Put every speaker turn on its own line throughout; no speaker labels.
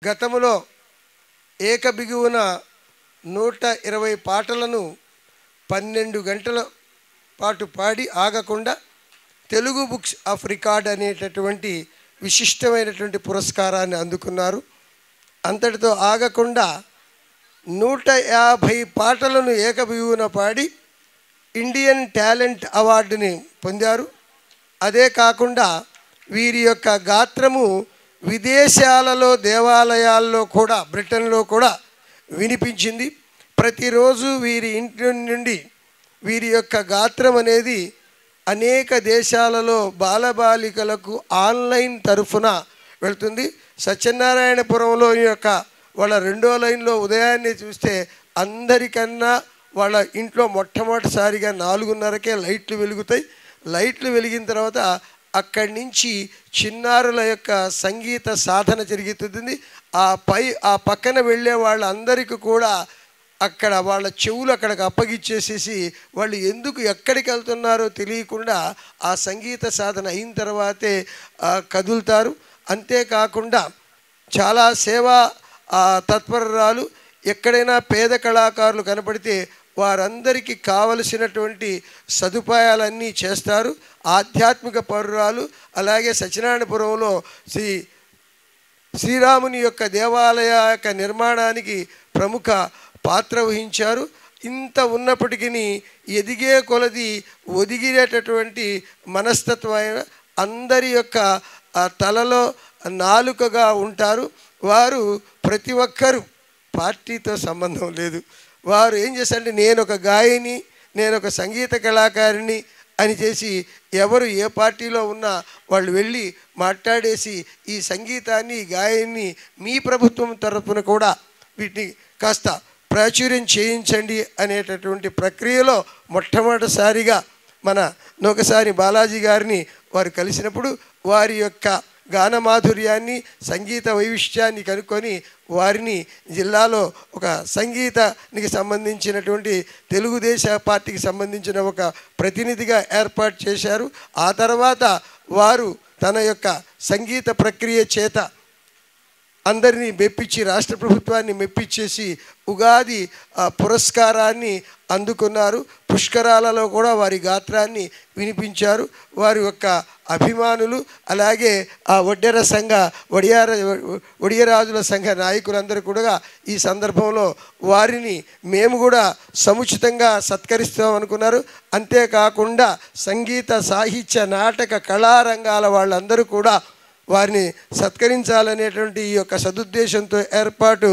గతములో ఏకబిగువున 120 పాటలను 12 గంటల పాటు పాడి ఆగకుండా తెలుగు బుక్స్ ఆఫ్ రికార్డ్ అనేటటువంటి విశిష్టమైనటువంటి పురస్కారాన్ని అందుకున్నారు. అంతటితో ఆగకుండా 150 పాటలను ఏకబిగువున పాడి ఇండియన్ టాలెంట్ అవార్డుని పొందారు. అదే కాకుండా వీరి యొక్క గాత్రము విదేశాలలో దేవాలయాల్లో కూడా బ్రిటన్లో కూడా వినిపించింది. ప్రతిరోజు వీరి ఇంటి నుండి వీరి యొక్క గాత్రం అనేది అనేక దేశాలలో బాలబాలికలకు ఆన్లైన్ తరఫున వెళ్తుంది. సత్యనారాయణపురంలో యొక్క వాళ్ళ 2వ లైన్లో ఉదయాన్నే చూస్తే అందరికన్నా వాళ్ళ ఇంట్లో మొట్టమొదటిసారిగా 4:30కే లైట్లు వెలుగుతాయి. లైట్లు వెలిగిన తర్వాత అక్కడి నుంచి చిన్నారుల యొక్క సంగీత సాధన జరుగుతుంది. ఆ పక్కన వెళ్ళే వాళ్ళందరికీ కూడా అక్కడ వాళ్ళ చెవులు అక్కడికి అప్పగిచ్చేసేసి వాళ్ళు ఎందుకు ఎక్కడికి వెళ్తున్నారో తెలియకుండా ఆ సంగీత సాధన అయిన తర్వాతే కదులుతారు. అంతేకాకుండా చాలా సేవా తత్పరాలు. ఎక్కడైనా పేద కళాకారులు కనపడితే వారందరికీ కావలసినటువంటి సదుపాయాలన్నీ చేస్తారు. ఆధ్యాత్మిక పరురాలు. అలాగే సత్యనారాయణపురంలో శ్రీరాముని యొక్క దేవాలయ యొక్క నిర్మాణానికి ప్రముఖ పాత్ర వహించారు. ఇంత ఉన్నప్పటికీ ఎదిగే కొలది ఒదిగినటువంటి మనస్తత్వమైన అందరి యొక్క తలలో నాలుకగా ఉంటారు. వారు ప్రతి ఒక్కరూ పార్టీతో సంబంధం లేదు. వారు ఏం చేశారంటే నేను ఒక గాయని, నేను ఒక సంగీత కళాకారిణి అని చేసి ఎవరు ఏ పార్టీలో ఉన్నా వాళ్ళు వెళ్ళి మాట్లాడేసి ఈ సంగీతాన్ని ఈ గాయన్ని మీ ప్రభుత్వం తరఫున కూడా వీటిని కాస్త ప్రాచుర్యం చేయించండి అనేటటువంటి ప్రక్రియలో మొట్టమొదటిసారిగా మన నూకసాని బాలాజీ గారిని వారు కలిసినప్పుడు వారి యొక్క గానమాధుర్యాన్ని సంగీత వైవిధ్యాన్ని కనుక్కొని వారిని జిల్లాలో ఒక సంగీతానికి సంబంధించినటువంటి తెలుగుదేశం పార్టీకి సంబంధించిన ఒక ప్రతినిధిగా ఏర్పాటు చేశారు. ఆ తర్వాత వారు తన యొక్క సంగీత ప్రక్రియ చేత అందరినీ మెప్పించి రాష్ట్ర ప్రభుత్వాన్ని మెప్పించేసి ఉగాది పురస్కారాన్ని అందుకున్నారు. పుష్కరాలలో కూడా వారి గాత్రాన్ని వినిపించారు. వారి యొక్క అభిమానులు అలాగే ఆ ఒడియరాజుల సంఘ నాయకులందరూ కూడా ఈ సందర్భంలో వారిని మేము కూడా సముచితంగా సత్కరిస్తాం అనుకున్నారు. అంతేకాకుండా సంగీత సాహిత్య నాటక కళారంగాల వాళ్ళందరూ కూడా వారిని సత్కరించాలనేటువంటి ఈ యొక్క సదుద్దేశంతో ఏర్పాటు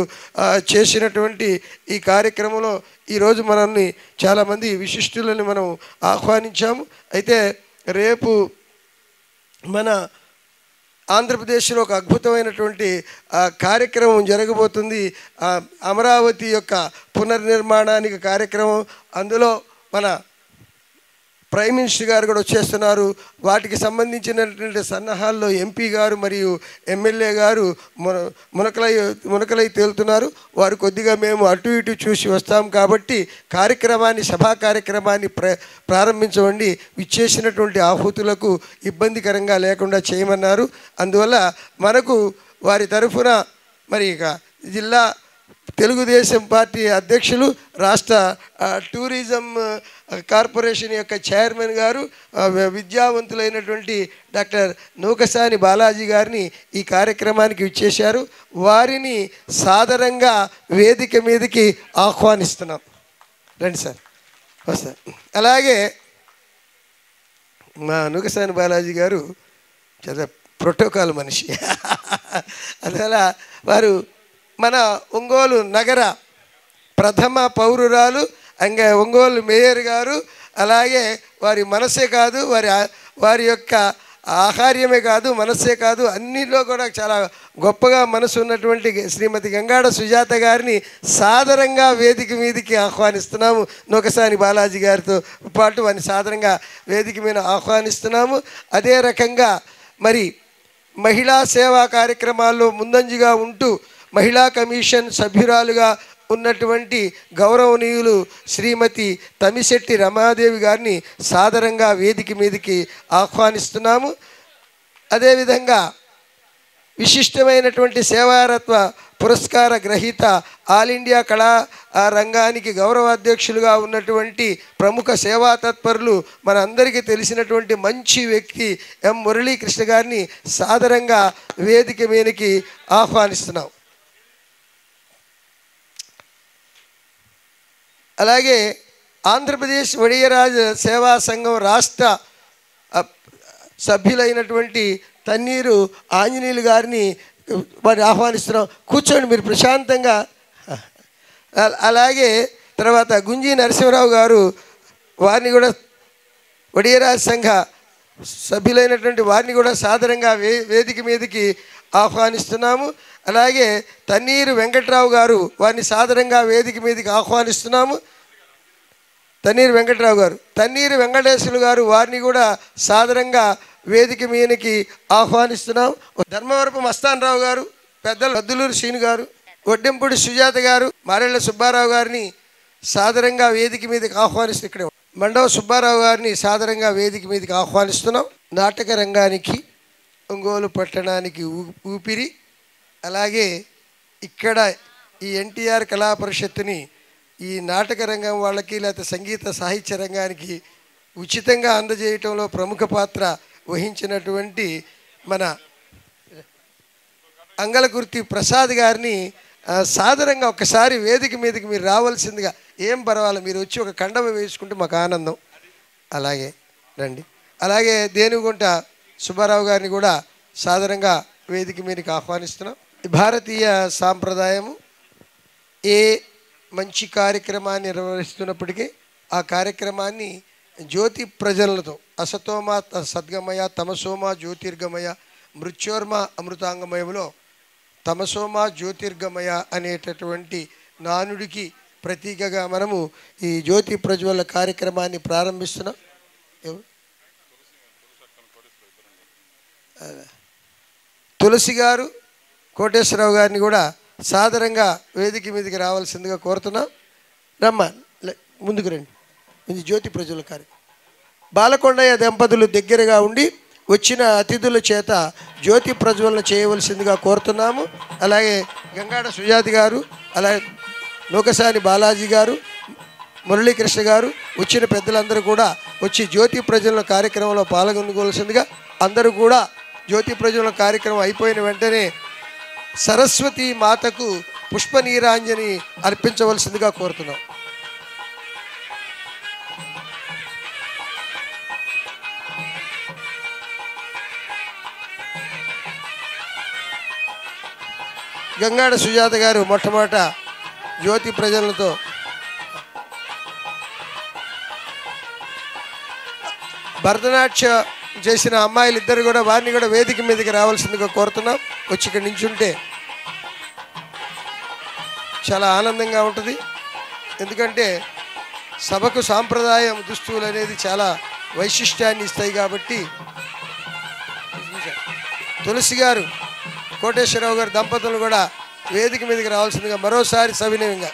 చేసినటువంటి ఈ కార్యక్రమంలో ఈరోజు మనల్ని చాలామంది విశిష్టులని మనం ఆహ్వానించాము. అయితే రేపు మన ఆంధ్రప్రదేశ్లో ఒక అద్భుతమైనటువంటి కార్యక్రమం జరగబోతుంది. అమరావతి యొక్క పునర్నిర్మాణానికి కార్యక్రమం. అందులో మన ప్రైమ్ మినిస్టర్ గారు కూడా వచ్చేస్తున్నారు. వాటికి సంబంధించినటువంటి సన్నాహాల్లో ఎంపీ గారు మరియు ఎమ్మెల్యే గారు మునకలై తేలుతున్నారు. వారు కొద్దిగా మేము అటు ఇటు చూసి వస్తాం కాబట్టి సభా కార్యక్రమాన్ని ప్రారంభించండి, విచ్చేసినటువంటి ఆహుతులకు ఇబ్బందికరంగా లేకుండా చేయమన్నారు. అందువల్ల మనకు వారి తరఫున మరి జిల్లా తెలుగుదేశం పార్టీ అధ్యక్షులు, రాష్ట్ర టూరిజం కార్పొరేషన్ యొక్క చైర్మన్ గారు, విద్యావంతులైనటువంటి డాక్టర్ నూకసాని బాలాజీ గారిని ఈ కార్యక్రమానికి విచ్చేశారు. వారిని సాదరంగా వేదిక మీదకి ఆహ్వానిస్తున్నాం. రండి సార్, వస్తారు. అలాగే మా నూకసాని బాలాజీ గారు చాలా ప్రోటోకాల్ మనిషి. అందువల్ల వారు మన ఒంగోలు నగర ప్రథమ పౌరురాలు, ఒంగోలు మేయర్ గారు. అలాగే వారి మనసే కాదు, వారి యొక్క ఆహార్యమే కాదు, మనస్సే కాదు, అన్నిలో కూడా చాలా గొప్పగా మనసు ఉన్నటువంటి శ్రీమతి గంగాడ సుజాత గారిని సాదరంగా వేదిక మీదకి ఆహ్వానిస్తున్నాము. నూకసాని బాలాజీ గారితో పాటు వారిని సాదరంగా వేదిక మీద ఆహ్వానిస్తున్నాము. అదే రకంగా మరి మహిళా సేవా కార్యక్రమాల్లో ముందంజగా ఉంటూ మహిళా కమిషన్ సభ్యురాలుగా ఉన్నటువంటి గౌరవనీయులు శ్రీమతి తమిశెట్టి రమాదేవి గారిని సాదరంగా వేదిక మీదకి ఆహ్వానిస్తున్నాము. అదేవిధంగా విశిష్టమైనటువంటి సేవారత్వ పురస్కార గ్రహీత, ఆల్ ఇండియా కళా రంగానికి గౌరవ అధ్యక్షులుగా ఉన్నటువంటి ప్రముఖ సేవా తత్పరులు, మన అందరికీ తెలిసినటువంటి మంచి వ్యక్తి ఎం మురళీకృష్ణ గారిని సాదరంగా వేదిక మీదకి ఆహ్వానిస్తున్నాం. అలాగే ఆంధ్రప్రదేశ్ వడియరాజ సేవా సంఘం రాష్ట్ర సభ్యులైనటువంటి తన్నీరు ఆంజనేయులు గారిని వారిని ఆహ్వానిస్తున్నాం. కూర్చోండి మీరు ప్రశాంతంగా. అలాగే తర్వాత గుంజి నరసింహరావు గారు, వారిని కూడా వడియరాజ సంఘ సభ్యులైనటువంటి వారిని కూడా సాదరంగా వేదిక మీదకి ఆహ్వానిస్తున్నాము. అలాగే తన్నీరు వెంకట్రావు గారు, వారిని సాదరంగా వేదిక మీదకి ఆహ్వానిస్తున్నాము. తన్నీరు వెంకట్రావు గారు, తన్నీరు వెంకటేశ్వరులు గారు, వారిని కూడా సాదరంగా వేదిక మీదకి ఆహ్వానిస్తున్నాం. ధర్మవరపు మస్తానరావు గారు, పెద్దలు వద్దులూరు శ్రీను గారు, ఒడ్డెంపూడి సుజాత గారు, మారెళ్ళ సుబ్బారావు గారిని సాదరంగా వేదిక మీదకి ఆహ్వానిస్తూ ఇక్కడే మండవ సుబ్బారావు గారిని సాదరంగా వేదిక మీదకి ఆహ్వానిస్తున్నాం. నాటక రంగానికి, ఒంగోలు పట్టణానికి ఊపిరి. అలాగే ఇక్కడ ఈ ఎన్టీఆర్ కళా పరిషత్తుని ఈ నాటక రంగం వాళ్ళకి, లేకపోతే సంగీత సాహిత్య రంగానికి ఉచితంగా అందజేయటంలో ప్రముఖ పాత్ర వహించినటువంటి మన అంగలకుర్తి ప్రసాద్ గారిని సాదరంగా ఒక్కసారి వేదిక మీదకి మీరు రావాల్సిందిగా. ఏం పర్వాలేదు, మీరు వచ్చి ఒక కండవ వేసుకుంటే మాకు ఆనందం. అలాగే రండి. అలాగే దేనిగుంట సుబ్బారావు గారిని కూడా సాదరంగా వేదిక మీదకి ఆహ్వానిస్తున్నాం. భారతీయ సాంప్రదాయము ఏ మంచి కార్యక్రమాన్ని నిర్వహిస్తున్నప్పటికీ ఆ కార్యక్రమాన్ని జ్యోతి ప్రజలతో, అసతోమ సద్గమయ, తమసోమ జ్యోతిర్గమయ, మృత్యోర్మ అమృతాంగమయంలో తమసోమ జ్యోతిర్గమయ అనేటటువంటి నానుడికి ప్రతీకగా మనము ఈ జ్యోతి ప్రజ్వల కార్యక్రమాన్ని ప్రారంభిస్తున్నాం. తులసి గారు, కోటేశ్వరరావు గారిని కూడా సాదరంగా వేదిక మీదకి రావాల్సిందిగా కోరుతున్నాం. రమ్మా, ముందుకు రండి. ఇది జ్యోతి ప్రజ్వల కార్యక్రమం. బాలకొండయ్య దంపతులు దగ్గరగా ఉండి వచ్చిన అతిథుల చేత జ్యోతి ప్రజ్వలన చేయవలసిందిగా కోరుతున్నాము. అలాగే గంగాడ సుజాతి గారు, అలాగే లోకసాని బాలాజీ గారు, మురళీకృష్ణ గారు, వచ్చిన పెద్దలందరూ కూడా వచ్చి జ్యోతి ప్రజ్వలన కార్యక్రమంలో పాల్గొనవలసిందిగా. అందరూ కూడా జ్యోతి ప్రజ్వలన కార్యక్రమం అయిపోయిన వెంటనే సరస్వతి మాతకు పుష్ప నీరాంజని అర్పించవలసిందిగా కోరుతున్నాం. గంగాడ సుజాత గారు మొట్టమొదట జ్యోతి ప్రజలతో భరతనాట్యం చేసిన అమ్మాయిలు ఇద్దరు కూడా, వారిని కూడా వేదిక మీదకి రావాల్సిందిగా కోరుతున్నాం. వచ్చి ఇక్కడ నించుంటే చాలా ఆనందంగా ఉంటుంది. ఎందుకంటే సభకు సాంప్రదాయం దుస్తువులు అనేది చాలా వైశిష్ట్యాన్ని ఇస్తాయి కాబట్టి. తులసి గారు, కోటేశ్వరరావు గారు దంపతులు కూడా వేదిక మీదకి రావాల్సిందిగా మరోసారి సవినయంగా.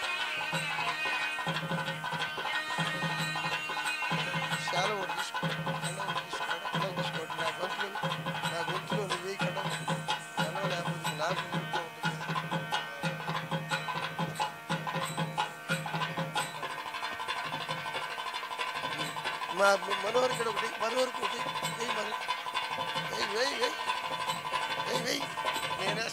మా మనోహర్ ఇక్కడ ఒకటి, మనోహర్కి ఒకటి నేనే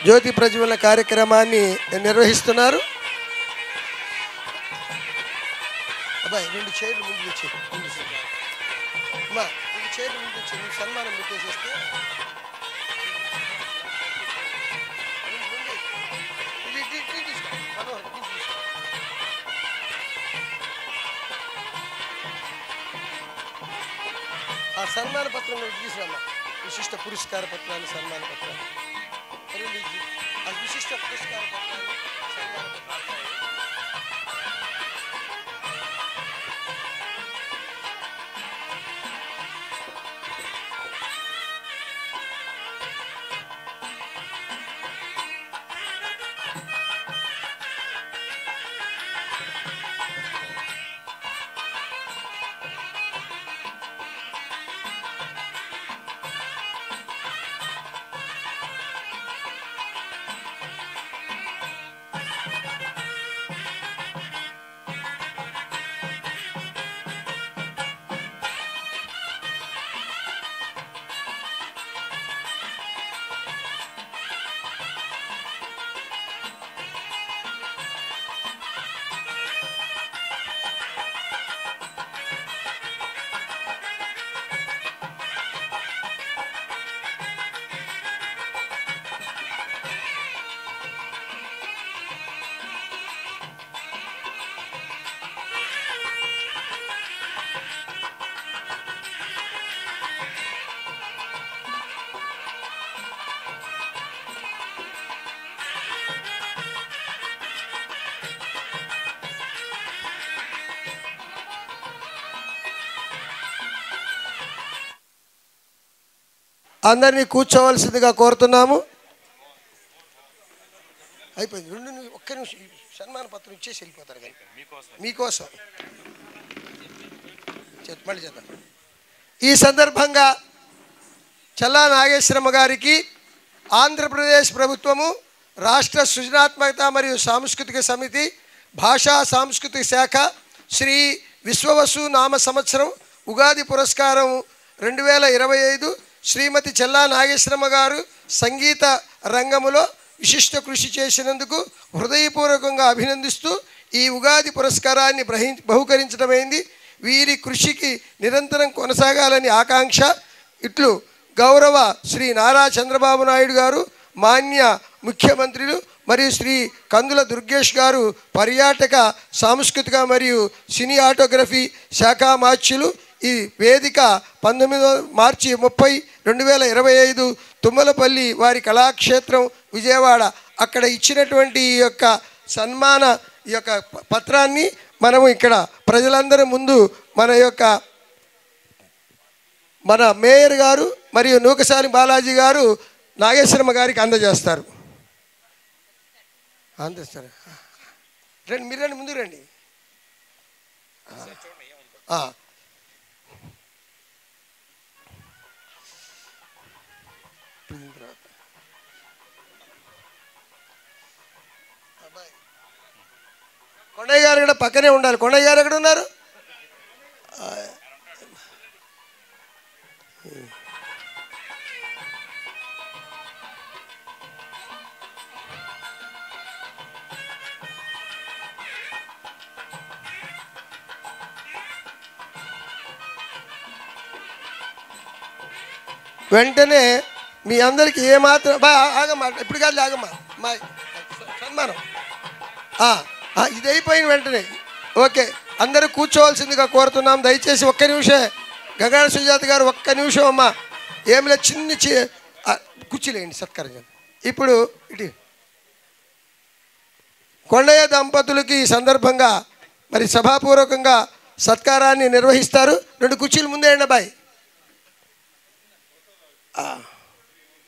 జ్యోతి ప్రజ్వలన కార్యక్రమాన్ని నిర్వహిస్తున్నారు. అబ్బాయి రెండు చైర్లు ముందు వచ్చి, అమ్మా రెండు చైర్లు ముందు వచ్చి సన్మానం పెట్టేసేస్తే ఆ సన్మాన పత్రం తీసుకురమ్మా. విశిష్ట పురస్కార పత్రాన్ని, సన్మాన పత్రాన్ని, విశిష్ట పురస్కార పత్రాన్ని, సన్మాన పత్రాన్ని. అందరినీ కూర్చోవలసిందిగా కోరుతున్నాము. అయిపోయింది. ఒక్క నిమిషం సన్మాన పత్రం ఇచ్చేసి వెళ్ళిపోతారు కానీ మీకోసం మళ్ళీ చేద్దాం. ఈ సందర్భంగా చల్లా నాగేశ్వరమ్మ గారికి ఆంధ్రప్రదేశ్ ప్రభుత్వము రాష్ట్ర సృజనాత్మకత మరియు సాంస్కృతిక సమితి భాషా సాంస్కృతిక శాఖ శ్రీ విశ్వవసు నామ సంవత్సరం ఉగాది పురస్కారం 2025 శ్రీమతి చల్లా నాగేశ్వరమ్మ గారు సంగీత రంగములో విశిష్ట కృషి చేసినందుకు హృదయపూర్వకంగా అభినందిస్తూ ఈ ఉగాది పురస్కారాన్ని బహుకరించడమైంది. వీరి కృషికి నిరంతరం కొనసాగాలని ఆకాంక్ష. ఇట్లు గౌరవ శ్రీ నారా చంద్రబాబు నాయుడు గారు, మాన్య ముఖ్యమంత్రులు మరియు శ్రీ కందుల దుర్గేష్ గారు, పర్యాటక సాంస్కృతిక మరియు సినీ ఆటోగ్రఫీ శాఖా మార్చులు. ఈ వేదిక 19 మార్చి 30, 2025 తుమ్మలపల్లి వారి కళాక్షేత్రం విజయవాడ అక్కడ ఇచ్చినటువంటి ఈ యొక్క సన్మాన ఈ యొక్క పత్రాన్ని మనము ఇక్కడ ప్రజలందరి ముందు మన మేయర్ గారు మరియు నూకసాని బాలాజీ గారు నాగేశ్వరమ్మ గారికి అందజేస్తారు. అందజేస్తారు. రండి, మీరు రండి, ముందు రండి. కొండయ్య గారు కూడా పక్కనే ఉండాలి. కొండయ్య గారు ఎక్కడ ఉన్నారు? వెంటనే మీ అందరికీ ఏమాత్రం ఆగమ్మా, ఇప్పుడు కాదు ఆగమ్మా, మా సన్మానం ఇది అయిపోయిన వెంటనే ఓకే అందరూ కూర్చోవలసిందిగా కోరుతున్నాం. దయచేసి ఒక్క నిమిషం గంగాడ సుజాత గారు ఒక్క నిమిషం అమ్మా, ఏమిలే చిన్న కూర్చోలేండి సత్కారం. ఇప్పుడు ఇటు కొండయ్య దంపతులకి ఈ సందర్భంగా మరి సభాపూర్వకంగా సత్కారాన్ని నిర్వహిస్తారు. 2 కుర్చీలు ముందే అండి బాయ్.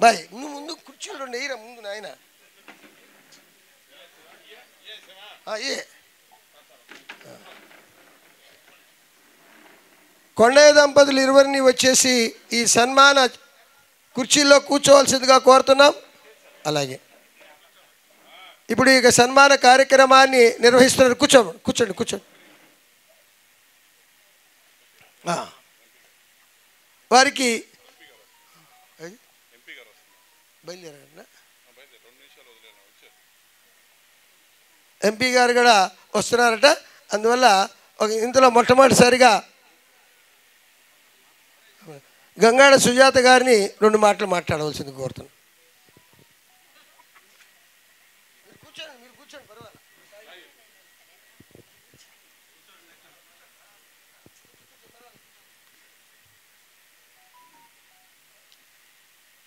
బాయ్ నువ్వు ముందు కుర్చీలు 2 వేయరా ముందు నాయన. కొండయ్య దంపతులు ఇరువురిని వచ్చేసి ఈ సన్మాన కుర్చీల్లో కూర్చోవలసిందిగా కోరుతున్నాం. అలాగే ఇప్పుడు ఇక సన్మాన కార్యక్రమాన్ని నిర్వహిస్తున్నారు. కూర్చోండి. వారికి బయలుదేరా ఎంపీ గారు కూడా వస్తున్నారట. అందువల్ల ఇందులో మొట్టమొదటిసారిగా గంగాడ సుజాత గారిని 2 మాటలు మాట్లాడవలసింది కోరుతున్నాను. మీరు కూర్చోండి పర్వాలేదు.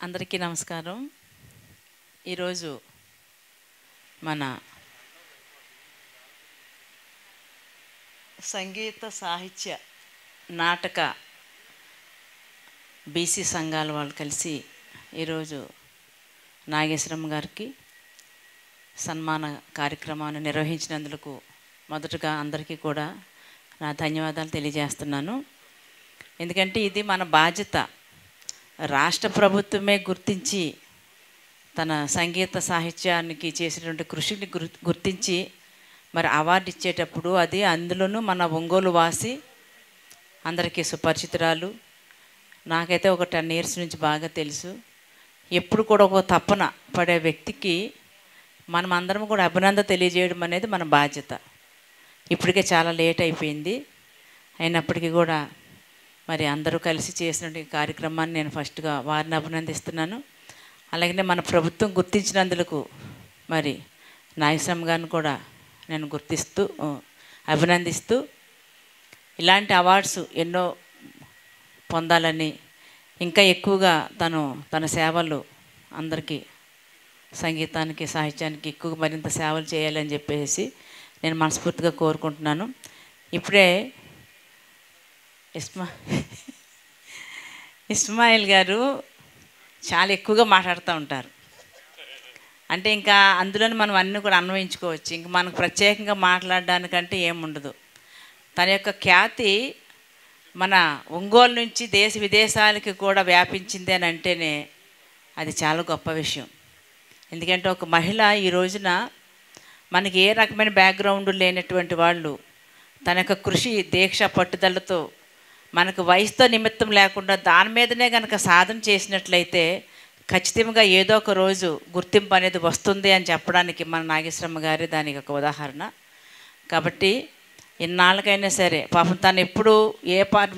అందరికీ నమస్కారం. ఈరోజు మన సంగీత సాహిత్య నాటక బీసీ సంఘాల వాళ్ళు కలిసి ఈరోజు నాగేశ్వరమ్మ గారికి సన్మాన కార్యక్రమాన్ని నిర్వహించినందుకు మొదటగా అందరికీ కూడా నా ధన్యవాదాలు తెలియజేస్తున్నాను. ఎందుకంటే ఇది మన బాధ్యత. రాష్ట్ర ప్రభుత్వమే గుర్తించి తన సంగీత సాహిత్యానికి చేసినటువంటి కృషిని గుర్తించి మరి అవార్డు ఇచ్చేటప్పుడు అది అందులోనూ మన ఒంగోలు వాసి అందరికీ సుపరిచితురాలు. నాకైతే ఒక 10 years నుంచి బాగా తెలుసు. ఎప్పుడు కూడా ఒక తపన పడే వ్యక్తికి మనం అందరం కూడా అభినందన తెలియజేయడం అనేది మన బాధ్యత. ఇప్పటికే చాలా లేట్ అయిపోయింది. అయినప్పటికీ కూడా మరి అందరూ కలిసి చేసినటువంటి కార్యక్రమాన్ని నేను ఫస్ట్గా వారిని అభినందిస్తున్నాను. అలాగే మన ప్రభుత్వం గుర్తించినందుకు మరి నాగేశ్వరమ్మ గారిని కూడా నేను అభినందిస్తూ ఇలాంటి అవార్డ్స్ ఎన్నో పొందాలని, ఇంకా ఎక్కువగా తన సేవలు అందరికీ సంగీతానికి సాహిత్యానికి ఎక్కువ మరింత సేవలు చేయాలని చెప్పేసి నేను మనస్ఫూర్తిగా కోరుకుంటున్నాను. ఇప్పుడే ఇస్మాయిల్ గారు చాలా ఎక్కువగా మాట్లాడుతూ ఉంటారు. అంటే ఇంకా అందులోని మనం అన్నీ కూడా అన్వయించుకోవచ్చు. ఇంక మనకు ప్రత్యేకంగా మాట్లాడడానికంటే ఏముండదు. తన యొక్క ఖ్యాతి మన ఒంగోలు నుంచి దేశ విదేశాలకి కూడా వ్యాపించింది అని అంటేనే అది చాలా గొప్ప విషయం. ఎందుకంటే ఒక మహిళ ఈ రోజున మనకి ఏ రకమైన బ్యాక్గ్రౌండ్ లేనటువంటి వాళ్ళు తన యొక్క కృషి, దీక్ష, పట్టుదలతో మనకు వయసుతో నిమిత్తం లేకుండా దాని మీదనే కనుక సాధన చేసినట్లయితే ఖచ్చితంగా ఏదో ఒక రోజు గుర్తింపు అనేది వస్తుంది అని చెప్పడానికి మన నాగేశ్వరమ్మ గారి దానికి ఒక ఉదాహరణ. కాబట్టి ఇన్నాళ్ళకైనా సరే పాపం తను ఎప్పుడు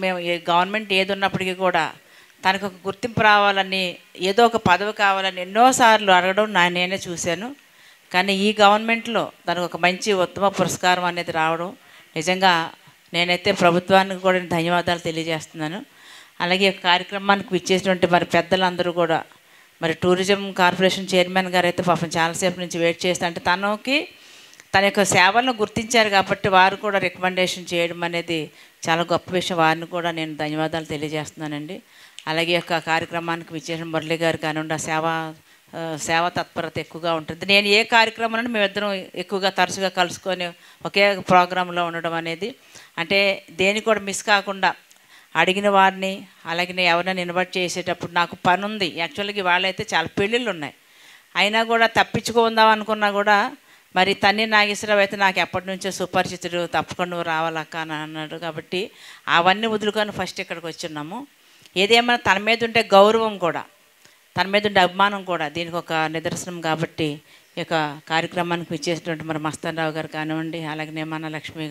మేము గవర్నమెంట్ ఏది ఉన్నప్పటికీ కూడా తనకు ఒక గుర్తింపు రావాలని, ఏదో ఒక పదవి కావాలని ఎన్నోసార్లు అడగడం నేనే చూశాను. కానీ ఈ గవర్నమెంట్లో తనకు ఒక మంచి ఉత్తమ పురస్కారం అనేది రావడం నిజంగా నేనైతే ప్రభుత్వానికి కూడా ధన్యవాదాలు తెలియజేస్తున్నాను. అలాగే కార్యక్రమానికి విచ్చేసినటువంటి మరి పెద్దలందరూ కూడా, మరి టూరిజం కార్పొరేషన్ చైర్మన్ గారు అయితే పాపం చాలాసేపు నుంచి వెయిట్ చేస్తా అంటే తన యొక్క సేవలను గుర్తించారు కాబట్టి వారు కూడా రికమెండేషన్ చేయడం అనేది చాలా గొప్ప విషయం. వారిని కూడా నేను ధన్యవాదాలు తెలియజేస్తున్నానండి. అలాగే యొక్క కార్యక్రమానికి విచ్చేసిన మురళి గారు కానివ్వండి, సేవా తత్పరత ఎక్కువగా ఉంటుంది. నేను ఏ కార్యక్రమాలను మేమిద్దరం ఎక్కువగా తరచుగా కలుసుకొని ఒకే ప్రోగ్రాంలో ఉండడం అనేది, అంటే దేని కూడా మిస్ కాకుండా అడిగిన వారిని, అలాగే ఎవరైనా ఇన్వైట్ చేసేటప్పుడు నాకు పని ఉంది, యాక్చువల్గా వాళ్ళైతే చాలా పెళ్ళిళ్ళు ఉన్నాయి, అయినా కూడా తప్పించుకుందాం అనుకున్నా కూడా మరి తన్ని నాగేశ్వరరావు అయితే నాకు ఎప్పటి నుంచో సుపరిచితుడు, తప్పకుండా నువ్వు రావాలక్క అని అన్నాడు. కాబట్టి అవన్నీ వదులుకొని ఫస్ట్ ఇక్కడికి వచ్చున్నాము. ఏదేమైనా తన మీద ఉండే గౌరవం కూడా, తన మీద ఉండే అభిమానం కూడా దీనికి ఒక నిదర్శనం. కాబట్టి ఈ యొక్క కార్యక్రమానికి విచ్చేసినటువంటి మరి మస్తాన్ రావు గారు కానివ్వండి, అలాగే మన లక్ష్మి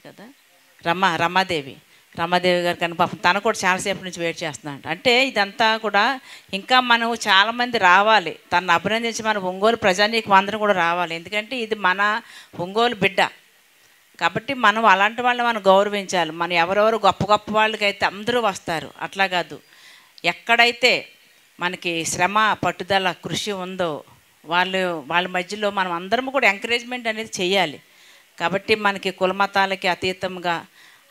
కదా రమాదేవి గారు కానీ పాపం తను కూడా చాలాసేపు నుంచి వెయిట్ చేస్తున్నాడు. అంటే ఇదంతా కూడా ఇంకా మనం చాలామంది రావాలి, తను అభినందించి మన ఒంగోలు ప్రజానీకం అందరం కూడా రావాలి. ఎందుకంటే ఇది మన ఒంగోలు బిడ్డ కాబట్టి మనం అలాంటి వాళ్ళని మనం గౌరవించాలి. మనం ఎవరెవరు గొప్ప గొప్ప వాళ్ళకైతే అందరూ వస్తారు, అట్లా కాదు. ఎక్కడైతే మనకి శ్రమ, పట్టుదల, కృషి ఉందో వాళ్ళ మధ్యలో మనం అందరం కూడా ఎంకరేజ్మెంట్ అనేది చేయాలి. కాబట్టి మనకి కులమతాలకి అతీతంగా,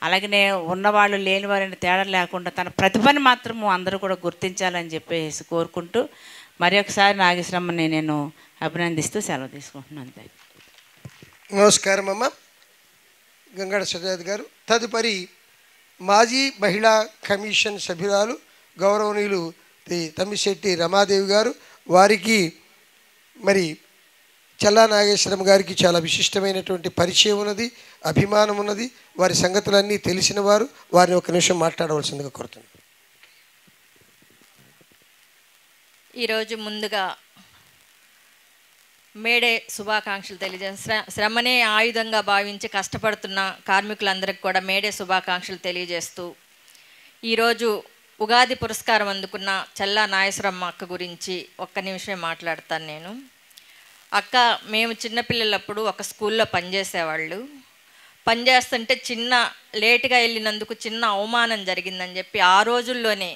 అలాగనే ఉన్నవాళ్ళు లేని వారిని తేడా లేకుండా తన ప్రతిభని మాత్రము అందరూ కూడా గుర్తించాలని చెప్పేసి కోరుకుంటూ మరి ఒకసారి నాగేశ్వరమ్మని నేను అభినందిస్తూ సెలవు తీసుకుంటున్నాను.
నమస్కారం అమ్మ గంగడ సుజాత గారు. తదుపరి మాజీ మహిళా కమిషన్ సభ్యురాలు గౌరవనీయులు తమ్మిశెట్టి రమాదేవి గారు. వారికి మరి చల్లా నాగేశ్వరం గారికి చాలా విశిష్టమైనటువంటి పరిచయం ఉన్నది, అభిమానం ఉన్నది. వారి సంగతులన్నీ తెలిసిన వారు. వారిని ఒక నిమిషం మాట్లాడవలసిందిగా కోరుతున్నాను.
ఈరోజు ముందుగా మేడే శుభాకాంక్షలు తెలియజేస్తా. శ్రమనే ఆయుధంగా భావించి కష్టపడుతున్న కార్మికులందరికీ కూడా మేడే శుభాకాంక్షలు తెలియజేస్తూ, ఈరోజు ఉగాది పురస్కారం అందుకున్న చల్లా నాగేశ్వరమ్మ అక్క గురించి ఒక్క నిమిషమే మాట్లాడతాను నేను. అక్క మేము చిన్నపిల్లలప్పుడు ఒక స్కూల్లో పనిచేసేవాళ్ళు. పనిచేస్తుంటే లేటుగా వెళ్ళినందుకు చిన్న అవమానం జరిగిందని చెప్పి ఆ రోజుల్లోనే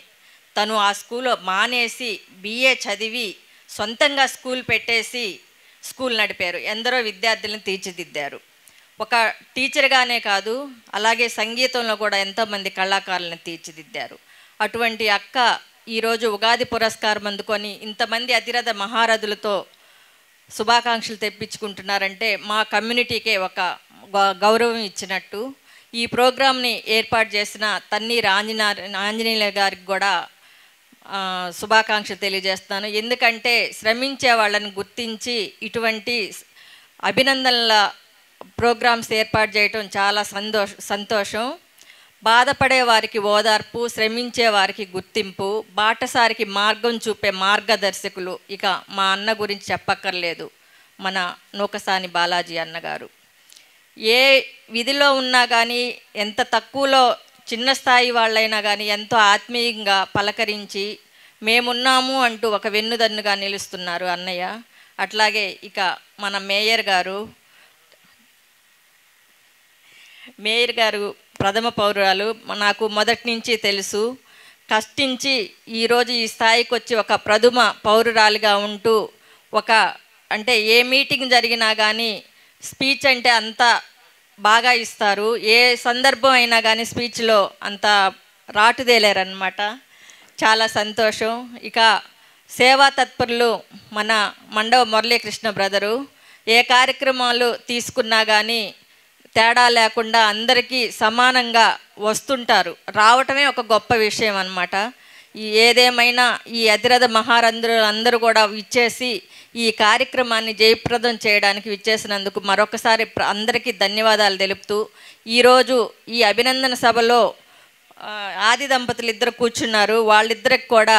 తను ఆ స్కూల్లో మానేసి BA చదివి సొంతంగా స్కూల్ పెట్టేసి స్కూల్ నడిపారు. ఎందరో విద్యార్థులను తీర్చిదిద్దారు. ఒక టీచర్గానే కాదు, అలాగే సంగీతంలో కూడా ఎంతోమంది కళాకారులను తీర్చిదిద్దారు. అటువంటి అక్క ఈరోజు ఉగాది పురస్కారం అందుకొని ఇంతమంది అతిరథ మహారథులతో శుభాకాంక్షలు తెప్పించుకుంటున్నారంటే మా కమ్యూనిటీకే ఒక గౌరవం ఇచ్చినట్టు. ఈ ప్రోగ్రామ్ని ఏర్పాటు చేసిన తన్నీర్ ఆంజనేయుల గారికి కూడా శుభాకాంక్షలు తెలియజేస్తాను. ఎందుకంటే శ్రమించే వాళ్ళని గుర్తించి ఇటువంటి అభినందనల ప్రోగ్రామ్స్ ఏర్పాటు చేయటం చాలా సంతోషం. బాధపడే వారికి ఓదార్పు, శ్రమించే వారికి గుర్తింపు, బాటసారికి మార్గం చూపే మార్గదర్శకులు. ఇక మా అన్న గురించి చెప్పక్కర్లేదు, మన నూకసాని బాలాజీ అన్నగారు. ఏ విధిలో ఉన్నా కానీ, ఎంత తక్కువలో చిన్న స్థాయి వాళ్ళైనా కానీ ఎంతో ఆత్మీయంగా పలకరించి మేమున్నాము అంటూ ఒక వెన్నుదన్నుగా నిలుస్తున్నారు అన్నయ్య. అట్లాగే ఇక మన మేయర్ గారు ప్రథమ పౌరురాలు, నాకు మొదటి నుంచి తెలుసు. కష్టించి ఈరోజు ఈ స్థాయికి వచ్చి ఒక ప్రథమ పౌరురాలుగా ఉంటూ అంటే ఏ మీటింగ్ జరిగినా కానీ స్పీచ్ అంటే అంత బాగా ఇస్తారు. ఏ సందర్భం అయినా కానీ స్పీచ్లో అంత రాటుదేలేరనమాట. చాలా సంతోషం. ఇక సేవా తత్పరులు మన మండవ మురళీకృష్ణ బ్రదరు ఏ కార్యక్రమాలు తీసుకున్నా కానీ తేడా లేకుండా అందరికీ సమానంగా వస్తుంటారు. రావటమే ఒక గొప్ప విషయం అన్నమాట. ఏదేమైనా ఈ అతిరథ మహారంధ్రులందరూ కూడా ఇచ్చేసి ఈ కార్యక్రమాన్ని జయప్రదం చేయడానికి విచ్చేసినందుకు మరొకసారి అందరికీ ధన్యవాదాలు తెలుపుతూ, ఈరోజు ఈ అభినందన సభలో ఆది దంపతులు ఇద్దరు కూర్చున్నారు. వాళ్ళిద్దరికి కూడా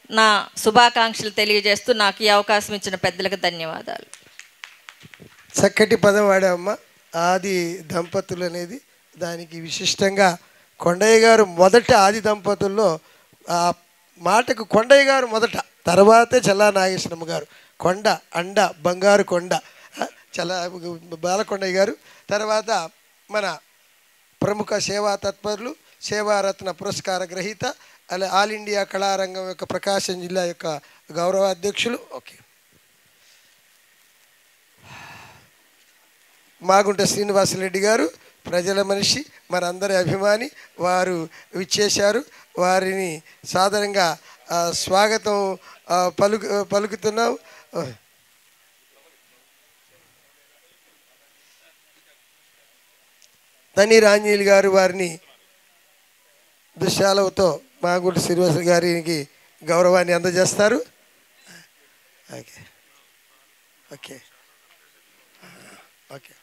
నా శుభాకాంక్షలు తెలియజేస్తూ నాకు ఈ అవకాశం ఇచ్చిన పెద్దలకు ధన్యవాదాలు.
చక్కటి పదం వాడామమ్మా. ఆది దంపతులు అనేది దానికి విశిష్టంగా కొండయ్య గారు మొదట ఆది దంపతుల్లో ఆ మాటకు కొండయ్య గారు మొదట, తర్వాతే చల్లా నాగేశ్వరమ్మ గారు. కొండ అండ బంగారు కొండ చల్లా బాలకొండయ్య గారు, తర్వాత మన ప్రముఖ సేవా తత్పరులు, సేవారత్న పురస్కార గ్రహీత, అలా ఆల్ ఇండియా కళారంగం యొక్క ప్రకాశం జిల్లా యొక్క గౌరవ అధ్యక్షులు ఓకే మాగుంట శ్రీనివాసరెడ్డి గారు, ప్రజల మనిషి, మనందరి అభిమాని, వారు విచ్చేశారు. వారిని సాదరంగా స్వాగతం పలుకుతున్నాం. తన్నీర్ ఆంజనేయులు గారు వారిని దుశ్శాలతో మాగుంట శ్రీనివాస గారికి గౌరవాన్ని అందజేస్తారు. ఓకే ఓకే ఓకే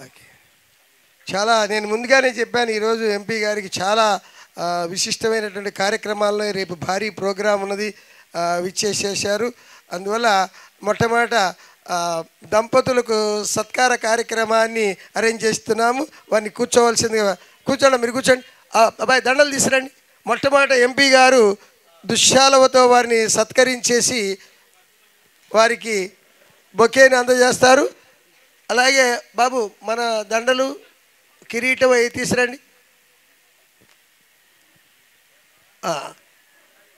ఓకే చాలా నేను ముందుగానే చెప్పాను, ఈరోజు ఎంపీ గారికి చాలా విశిష్టమైనటువంటి కార్యక్రమాల్లో రేపు భారీ ప్రోగ్రాం ఉన్నది, విచ్చేసేశారు. అందువల్ల మొట్టమొదట దంపతులకు సత్కార కార్యక్రమాన్ని అరేంజ్ చేస్తున్నాము. వారిని కూర్చోవలసిందిగా కూర్చోండి, మీరు కూర్చోండి. అబ్బాయి దండలు తీసుకురండి. మొట్టమొదట ఎంపీ గారు దుశ్శాలవతో వారిని సత్కరించేసి వారికి బొకేని అందజేస్తారు. అలాగే బాబు మన దండలు కిరీటం అవి తీసురండి.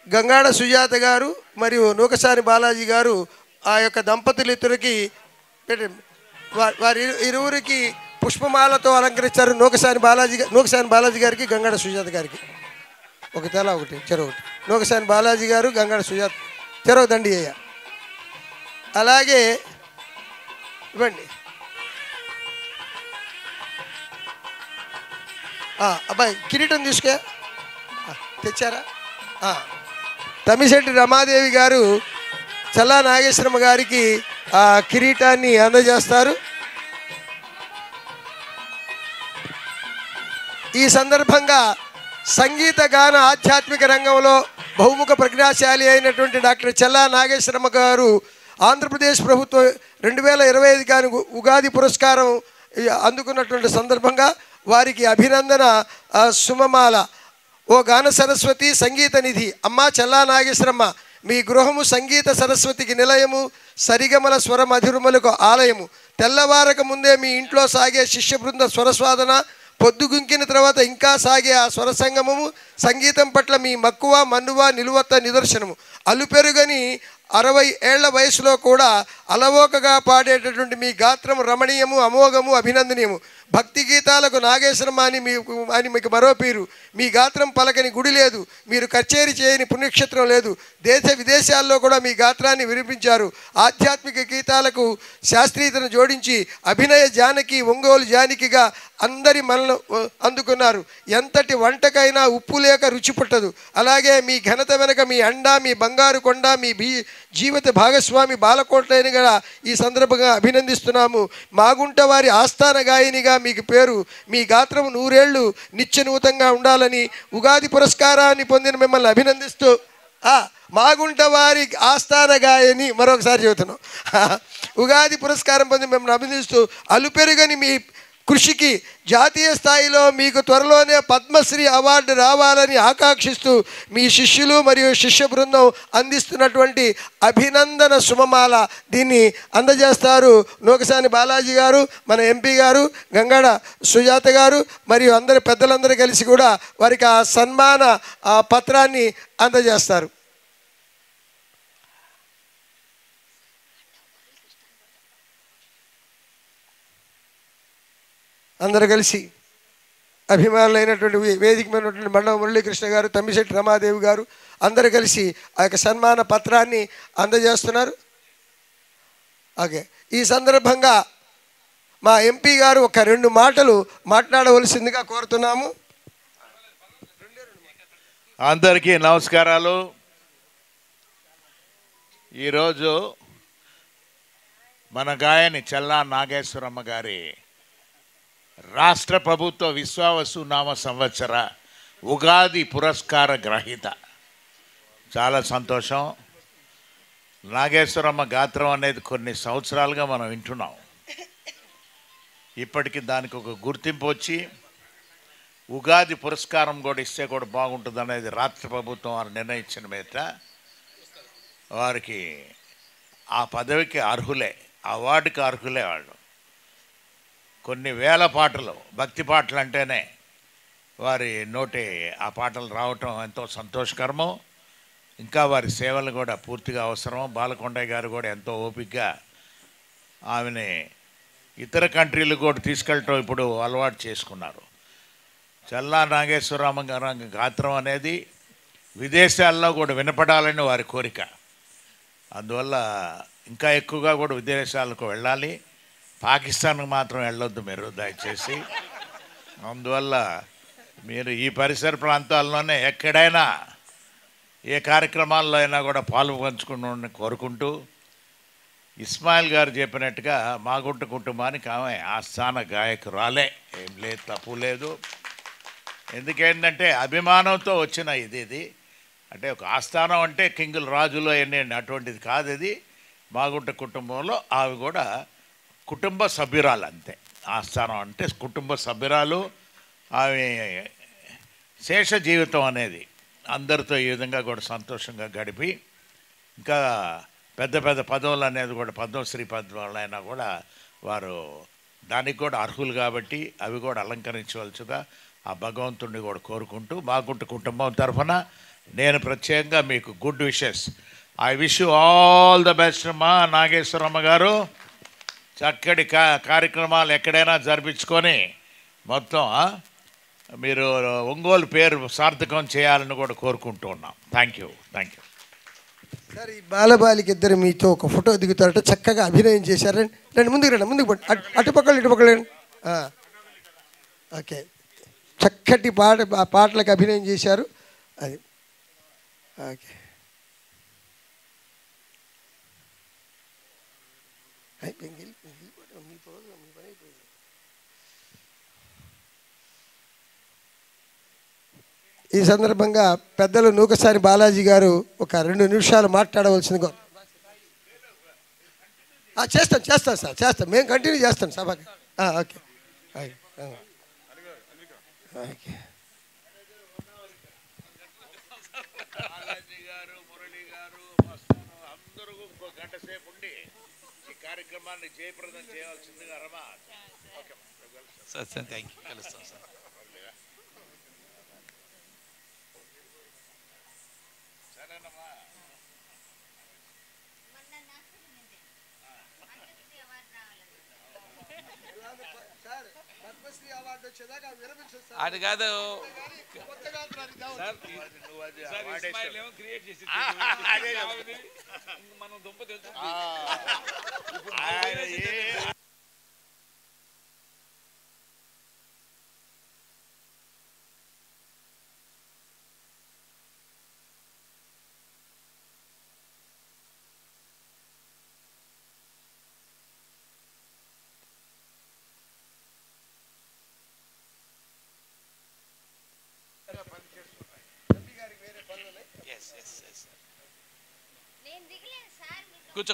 గంగాడ సుజాత గారు మరియు నూకసాని బాలాజీ గారు ఆ యొక్క దంపతులిద్దరికి వారి ఇరువురికి పుష్పమాలతో అలంకరించారు. నూకసాని బాలాజీ గారికి, గంగాడ సుజాత గారికి ఒక తల ఒకటి చెరొకటి. నూకసాని బాలాజీ గారు, గంగాడ సుజాత చెరవ దండి అయ్యా. అలాగే ఇవ్వండి. అబ్బాయి కిరీటం తీసుకే తెచ్చారా? తమ్మిశెట్టి రమాదేవి గారు చల్లా నాగేశ్వరమ్మ గారికి ఆ కిరీటాన్ని అందజేస్తారు. ఈ సందర్భంగా సంగీత గాన ఆధ్యాత్మిక రంగంలో బహుముఖ ప్రజ్ఞాశాలి అయినటువంటి డాక్టర్ చల్లా నాగేశ్వరమ్మ గారు ఆంధ్రప్రదేశ్ ప్రభుత్వం 2025 గాని ఉగాది పురస్కారం అందుకున్నటువంటి సందర్భంగా వారికి అభినందన సుమమాల. ఓ గాన సరస్వతి, సంగీత నిధి అమ్మా చల్లా నాగేశ్వరమ్మ, మీ గృహము సంగీత సరస్వతికి నిలయము, సరిగమల స్వర మధురములకు ఆలయము. తెల్లవారక ముందే మీ ఇంట్లో సాగే శిష్య బృంద స్వరస్వాదన, పొద్దుగుంకిన తర్వాత ఇంకా సాగే ఆ స్వర సంగమము, సంగీతం పట్ల మీ మక్కువ, మన్నువ, నిలువత్త నిదర్శనము. అలుపెరుగని 60 ఏళ్ల వయసులో కూడా అలవోకగా పాడేటటువంటి మీ గాత్రం రమణీయము, అమోఘము, అభినందనీయము. భక్తి గీతాలకు నాగేశ్వరమ్మ అని మీకు మరో పేరు. మీ గాత్రం పలకని గుడి లేదు, మీరు కచేరీ చేయని పుణ్యక్షేత్రం లేదు. దేశ విదేశాల్లో కూడా మీ గాత్రాన్ని వినిపించారు. ఆధ్యాత్మిక గీతాలకు శాస్త్రీయతను జోడించి అభినయ జానకి, ఒంగోలు జానకిగా అందరి మనను అందుకున్నారు. ఎంతటి వంటకైనా ఉప్పు లేక రుచి పుట్టదు. అలాగే మీ ఘనత వెనక మీ అండ, మీ బంగారు కొండ, మీ జీవిత భాగస్వామి బాలకోట్లని కూడా ఈ సందర్భంగా అభినందిస్తున్నాము. మాగుంట వారి ఆస్థాన గాయనిగా మీకు పేరు. మీ గాత్రం 100 ఏళ్ళు నిత్యనూతంగా ఉండాలని ఉగాది పురస్కారాన్ని పొందిన మిమ్మల్ని అభినందిస్తూ, మాగుంట వారి ఆస్థాన గాయని మరొకసారి చెబుతున్నాం, ఉగాది పురస్కారం పొంది మిమ్మల్ని అభినందిస్తూ అలుపెరుగని మీ కృషికి జాతీయ స్థాయిలో మీకు త్వరలోనే పద్మశ్రీ అవార్డు రావాలని ఆకాంక్షిస్తూ మీ శిష్యులు మరియు శిష్య బృందం అందిస్తున్నటువంటి అభినందన సుమమాల. దీన్ని అందజేస్తారు నూకసాని బాలాజీ గారు, మన ఎంపీ గారు, గంగాడ సుజాత గారు మరియు అందరి పెద్దలందరూ కలిసి కూడా వారికి ఆ సన్మాన పత్రాన్ని అందజేస్తారు. అందరూ కలిసి అభిమానులైనటువంటి వేదిక మీద ఉన్నటువంటి మండవ మురళీకృష్ణ గారు, తమ్మిశెట్టి రమాదేవి గారు అందరూ కలిసి ఆ యొక్క సన్మాన పత్రాన్ని అందజేస్తున్నారు. ఓకే, ఈ సందర్భంగా మా ఎంపీ గారు ఒక 2 మాటలు మాట్లాడవలసిందిగా కోరుతున్నాము.
అందరికీ నమస్కారాలు. ఈరోజు మన గాయని చల్లా నాగేశ్వరమ్మ గారి రాష్ట్ర ప్రభుత్వ విశ్వావసు నామ సంవత్సర ఉగాది పురస్కార గ్రహీత. చాలా సంతోషం. నాగేశ్వరమ్మ గాత్రం అనేది కొన్ని సంవత్సరాలుగా మనం వింటున్నాం. ఇప్పటికి దానికి ఒక గుర్తింపు వచ్చి ఉగాది పురస్కారం కూడా ఇస్తే కూడా బాగుంటుంది అనేది రాష్ట్ర ప్రభుత్వం వారు నిర్ణయించిన మీద వారికి ఆ పదవికి అర్హులే, అవార్డుకి అర్హులే. వాళ్ళు కొన్ని వేల పాటలు, భక్తి పాటలు అంటేనే వారి నోటి ఆ పాటలు రావటం ఎంతో సంతోషకరము. ఇంకా వారి సేవలు కూడా పూర్తిగా అవసరం. బాలకొండయ్య గారు కూడా ఎంతో ఓపికగా ఆమెని ఇతర కంట్రీలకు కూడా తీసుకెళ్ళటం ఇప్పుడు అలవాటు చేసుకున్నారు. చల్లా నాగేశ్వరరామ గారి గాత్రం అనేది విదేశాల్లో కూడా వినపడాలని వారి కోరిక. అందువల్ల ఇంకా ఎక్కువగా కూడా విదేశాలకు వెళ్ళాలి. పాకిస్తాన్కి మాత్రం వెళ్ళొద్దు మీరు దయచేసి. అందువల్ల మీరు ఈ పరిసర ప్రాంతాల్లోనే ఎక్కడైనా ఏ కార్యక్రమాల్లో అయినా కూడా పాలు పంచుకుని కోరుకుంటూ, ఇస్మాయిల్ గారు చెప్పినట్టుగా మాగుంట కుటుంబానికి ఆమె ఆస్థాన గాయకురాలే, ఏం లేదు, తప్పు లేదు. ఎందుకేంటంటే అభిమానంతో వచ్చిన ఇది అంటే ఒక ఆస్థానం అంటే కింగుల రాజులు అన్నీ అటువంటిది కాదు. ఇది మాగుంట కుటుంబంలో ఆమె కూడా కుటుంబ సభ్యురాలు అంతే. ఆస్థానం అంటే కుటుంబ సభ్యురాలు. ఆమె శేష జీవితం అనేది అందరితో ఈ విధంగా కూడా సంతోషంగా గడిపి ఇంకా పెద్ద పెద్ద పదవులు అనేది కూడా పద్మశ్రీ పదవులు అయినా కూడా వారు దానికి కూడా అర్హులు కాబట్టి అవి కూడా అలంకరించవలసిగా ఆ భగవంతుడిని కూడా కోరుకుంటూ మాగుంట కుటుంబం తరఫున నేను ప్రత్యేకంగా మీకు good wishes. I wish you all the best మా నాగేశ్వరమ్మ గారు. చక్కటి కార్యక్రమాలు ఎక్కడైనా జరిపించుకొని మొత్తం మీరు ఒంగోలు పేరు సార్థకం చేయాలని కూడా కోరుకుంటూ ఉన్నాం. Thank you.
సార్, ఈ బాలబాలికి ఇద్దరు మీతో ఒక ఫోటో దిగుతారట, చక్కగా అభినయం చేశారు. రండి ముందుకు రండి, ముందుకు పడి అటుపక్కలు ఇటుపక్కలు రండి. ఓకే, చక్కటి పాటలకు అభినయం చేశారు. అది ఓకే. ఈ సందర్భంగా పెద్దలు నూకసాని బాలాజీ గారు ఒక 2 నిమిషాలు మాట్లాడవలసిందిగా. చేస్తాను సార్, చేస్తాం, మేము కంటిన్యూ చేస్తాం సభకి. Okay okay.
గంట సేపు ఉండి ఈ కార్యక్రమాన్ని జయప్రదం చేయాల్సిందిగా రమా.
Sir thank you. కలుస్తాం సార్.
సరేనమ్మా.
అది కాదు మనం దుంప తెలుసు.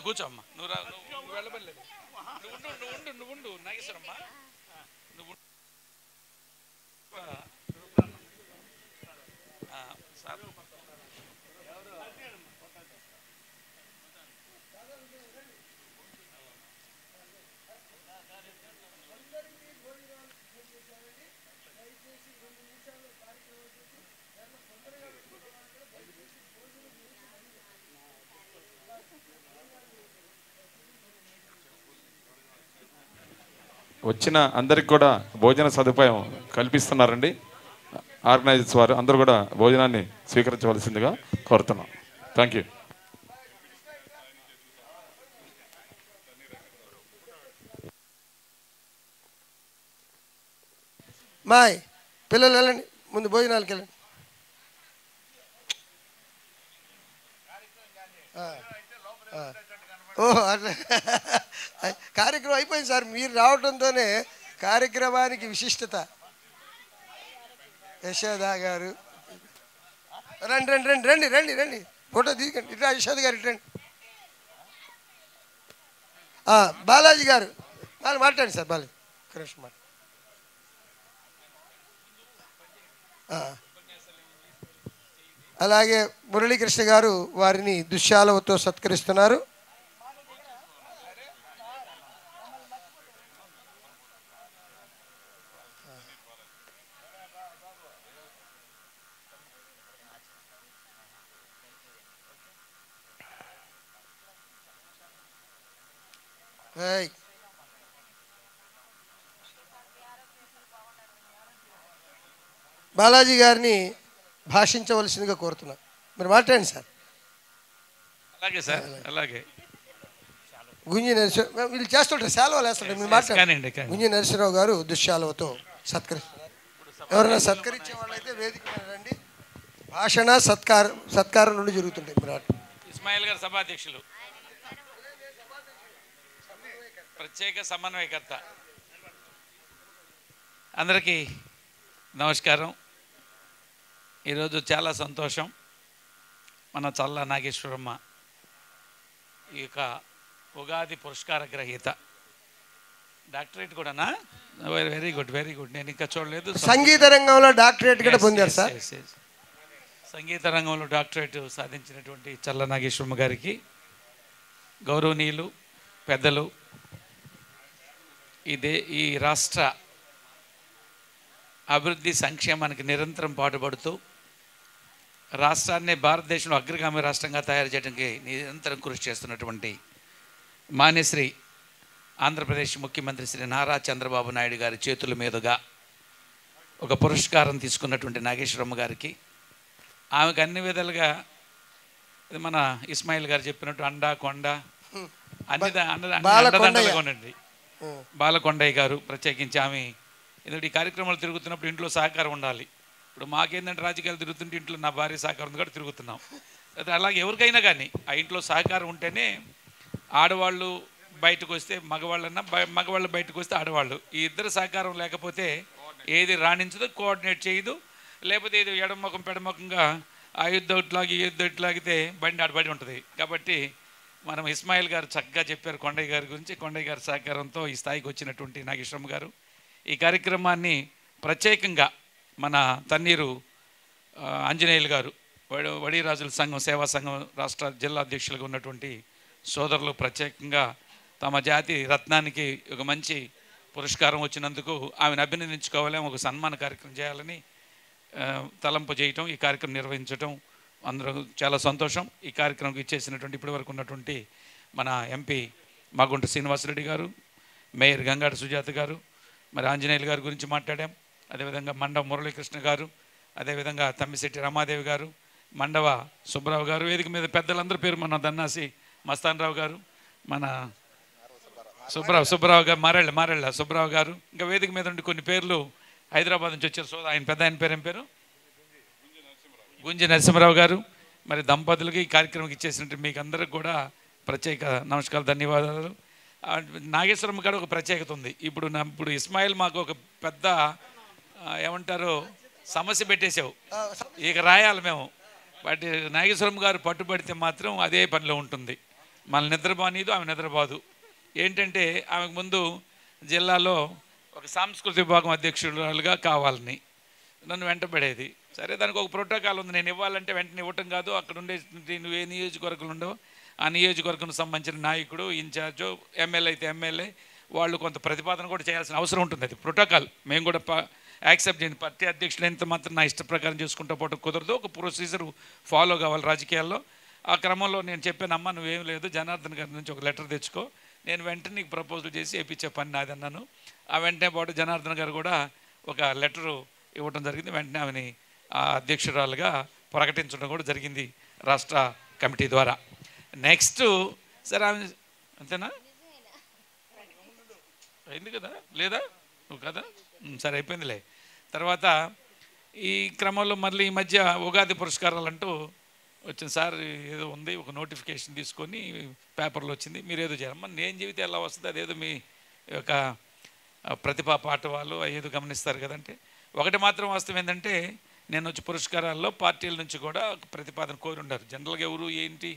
కూర్చో అమ్మా. నువ్వు వెళ్ళబడలేదు. నువ్వు ఉండు నాగేశ్వరమ్మా. నువ్వు సార్
వచ్చిన అందరికి కూడా భోజన సదుపాయం కల్పిస్తున్నారండి. ఆర్గనైజర్స్ వారు అందరూ కూడా భోజనాన్ని స్వీకరించవలసిందిగా కోరుతున్నాం. Thank you.
మాయ్ పిల్లలు వెళ్ళండి, ముందు భోజనాలకు వెళ్ళండి. ఓహో అట్లా కార్యక్రమం అయిపోయింది సార్. మీరు రావడంతోనే కార్యక్రమానికి విశిష్టత. యశోద గారు రండి రండి రండి రండి రండి రండి ఫోటో తీసుకోండి. ఇట్లా యశోద గారు ఇట్రండి. బాలాజీ గారు మాట్లాడండి సార్. బాలాజీ కృష్ణ మాట. అలాగే మురళీకృష్ణ గారు వారిని దుశ్శాలవతో సత్కరిస్తున్నారు. బాలాజీ గారిని భాషించవలసిందిగా కోరుతున్నాను. మీరు మాట్లాడండి సార్.
అలాగే సార్, అలాగే.
గుంజి నరసింహ వీళ్ళు చేస్తుంటారు, శాలువాలు వేస్తుంటారు. మీరు మాట్లాడండి. గుంజి నరసింహరావు గారు దుశ్శాలువతో సత్కరిస్తున్నారు. ఎవరైనా సత్కరించే వాళ్ళు అయితే వేదిక మీద రండి. భాషణ సత్కారం నుండి జరుగుతుంటాయి. మీరు
ఇస్మాయిల్ గారు సభాధ్యక్షులు, ప్రత్యేక సమన్వయకర్త. అందరికీ నమస్కారం. ఈరోజు చాలా సంతోషం. మన చల్ల నాగేశ్వరమ్మ ఈ యొక్క ఉగాది పురస్కార గ్రహీత, డాక్టరేట్ కూడానా? Very good, very good. నేను ఇంకా చూడలేదు.
సంగీత రంగంలో డాక్టరేట్ కూడా పొందారు సార్.
సంగీత రంగంలో డాక్టరేట్ సాధించినటువంటి చల్ల నాగేశ్వరమ్మ గారికి గౌరవనీయులు పెద్దలు, ఈ రాష్ట్ర అభివృద్ధి సంక్షేమానికి నిరంతరం పాటుపడుతూ రాష్ట్రాన్ని భారతదేశంలో అగ్రగామి రాష్ట్రంగా తయారు చేయడానికి నిరంతరం కృషి చేస్తున్నటువంటి మాన్యశ్రీ ఆంధ్రప్రదేశ్ ముఖ్యమంత్రి శ్రీ నారా చంద్రబాబు నాయుడు గారి చేతుల మీదుగా ఒక పురస్కారం తీసుకున్నటువంటి నాగేశ్వరమ్మ గారికి, ఆమెకు అన్ని విధాలుగా మన ఇస్మాయిల్ గారు చెప్పినట్టు అండా కొండ అన్ని ఉండండి. బాలకొండయ్య గారు ప్రత్యేకించి ఆమె ఎందుకంటే ఈ కార్యక్రమాలు తిరుగుతున్నప్పుడు ఇంట్లో సహకారం ఉండాలి. ఇప్పుడు మాకేందంటే రాజకీయాలు తిరుగుతుంటే ఇంట్లో నా భార్య సహకారం ఉంది కూడా తిరుగుతున్నాం. అలాగే ఎవరికైనా కానీ ఆ ఇంట్లో సహకారం ఉంటేనే ఆడవాళ్ళు బయటకు వస్తే మగవాళ్ళన్నా, మగవాళ్ళు బయటకు వస్తే ఆడవాళ్ళు. ఈ ఇద్దరు సహకారం లేకపోతే ఏది రాణించదు, కోఆర్డినేట్ చేయదు. లేకపోతే ఇది ఎడమముఖం పెడముఖంగా ఆ యుద్ధట్లాగి యుద్ధట్లాగితే బండి ఆడబడి ఉంటుంది. కాబట్టి మనం ఇస్మాయిల్ గారు చక్కగా చెప్పారు కొండయ్య గారి గురించి. కొండయ్య గారి సహకారంతో ఈ స్థాయికి వచ్చినటువంటి నాగేశ్వరమ్మ గారు ఈ కార్యక్రమాన్ని ప్రత్యేకంగా మన తన్నీరు ఆంజనేయులు గారు, వడిరాజుల సంఘం సేవా సంఘం రాష్ట్ర జిల్లా అధ్యక్షులుగా ఉన్నటువంటి సోదరులు ప్రత్యేకంగా తమ జాతి రత్నానికి ఒక మంచి పురస్కారం వచ్చినందుకు ఆమెను అభినందించుకోవాలి, ఒక సన్మాన కార్యక్రమం చేయాలని తలంపు చేయటం, ఈ కార్యక్రమం నిర్వహించటం అందరూ చాలా సంతోషం. ఈ కార్యక్రమంకి ఇచ్చేసినటువంటి ఇప్పటి వరకు ఉన్నటువంటి మన ఎంపీ మాగుంట శ్రీనివాసరెడ్డి గారు, మేయర్ గంగాడ సుజాత గారు, మరి ఆంజనేయులు గారి గురించి మాట్లాడాం. అదేవిధంగా మండవ మురళీకృష్ణ గారు, అదేవిధంగా తమ్మిశెట్టి రమాదేవి గారు, మండవ సుబ్రావు గారు, వేదిక మీద పెద్దలందరి పేరు మన దన్నాసి మస్తానరావు గారు, మన సుబ్రావు గారు, మారెళ్ళ సుబ్రావు గారు, ఇంకా వేదిక మీద ఉండి కొన్ని పేర్లు హైదరాబాద్ నుంచి వచ్చారు. ఆయన పెద్ద ఆయన పేరు ఏం పేరు? గుంజి నరసింహరావు గారు. మరి దంపతులకి ఈ కార్యక్రమంకి ఇచ్చేసినట్టు మీకు అందరికి కూడా ప్రత్యేక నమస్కారాలు, ధన్యవాదాలు. నాగేశ్వరమ్మ గారు ఒక ప్రత్యేకత ఉంది. ఇప్పుడు ఇస్మాయిల్ మాకు ఒక పెద్ద ఏమంటారు సమస్య పెట్టేసావు, ఇక రాయాలి మేము. బట్ నాగేశ్వరమ్మ గారు పట్టుబడితే మాత్రం అదే పనిలో ఉంటుంది. మన నిద్రపోనీదు, ఆమె నిద్రపోదు. ఏంటంటే ఆమెకు ముందు జిల్లాలో ఒక సాంస్కృతిక విభాగం అధ్యక్షురాలుగా కావాలని నన్ను వెంటబడేది. సరే, దానికి ఒక ప్రోటోకాల్ ఉంది. నేను ఇవ్వాలంటే వెంటనే ఇవ్వటం కాదు, అక్కడ ఉండే నువ్వు ఏ నియోజకవర్గాలు ఉండవు ఆ నియోజకవర్గం సంబంధించిన నాయకుడు, ఇన్ఛార్జు, ఎమ్మెల్యే అయితే ఎమ్మెల్యే వాళ్ళు కొంత ప్రతిపాదన కూడా చేయాల్సిన అవసరం ఉంటుంది. అది ప్రోటోకాల్. మేము కూడా యాక్సెప్ట్ చేయండి. పార్టీ అధ్యక్షులు ఎంత మాత్రం నా ఇష్ట ప్రకారం చేసుకుంటూ పోవడం కుదరదు. ఒక ప్రొసీజర్ ఫాలో కావాలి రాజకీయాల్లో. ఆ క్రమంలో నేను చెప్పాను, అమ్మ నువ్వేం లేదు, జనార్దన్ గారి నుంచి ఒక లెటర్ తెచ్చుకో, నేను వెంటనే నీకు ప్రపోజల్ చేసి వేయించే పని నాది అన్నాను. ఆ వెంటనే పాటు జనార్దన్ గారు కూడా ఒక లెటరు ఇవ్వడం జరిగింది. వెంటనే ఆమెని అధ్యక్షురాలుగా ప్రకటించడం కూడా జరిగింది రాష్ట్ర కమిటీ ద్వారా. నెక్స్ట్ సరే ఆమె అంతేనా అయింది కదా, లేదా నువ్వు కదా, సరే అయిపోయిందిలే. తర్వాత ఈ క్రమంలో మళ్ళీ ఈ మధ్య ఉగాది పురస్కారాలు అంటూ వచ్చింది. సార్ ఏదో ఉంది, ఒక నోటిఫికేషన్ తీసుకొని పేపర్లో వచ్చింది, మీరు ఏదో చేయాలమ్మా. నేను జీవితం ఎలా వస్తుంది, అదేదో మీ యొక్క ప్రతిభా పాట వాళ్ళు ఏదో గమనిస్తారు కదంటే. ఒకటి మాత్రం వాస్తవం ఏంటంటే నేను వచ్చి పురస్కారాల్లో పార్టీల నుంచి కూడా ప్రతిపాదన కోరి ఉన్నారు. జనరల్గా ఎవరు ఏంటి